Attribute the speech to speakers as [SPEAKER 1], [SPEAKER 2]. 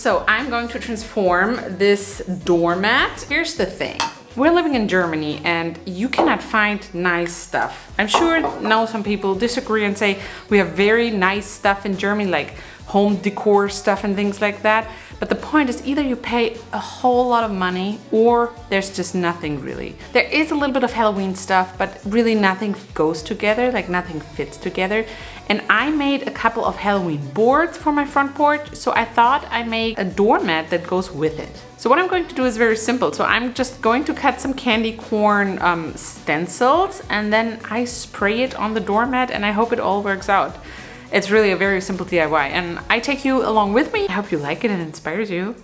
[SPEAKER 1] So I'm going to transform this doormat. Here's the thing. We're living in Germany and you cannot find nice stuff. I'm sure now some people disagree and say we have very nice stuff in Germany, like home decor stuff and things like that. But the point is either you pay a whole lot of money or there's just nothing really. There is a little bit of Halloween stuff, but really nothing goes together, like nothing fits together. And I made a couple of Halloween boards for my front porch, so I thought I'd make a doormat that goes with it. So what I'm going to do is very simple. So I'm just going to cut some candy corn stencils and then I spray it on the doormat and I hope it all works out. It's really a very simple DIY and I take you along with me. I hope you like it and it inspires you.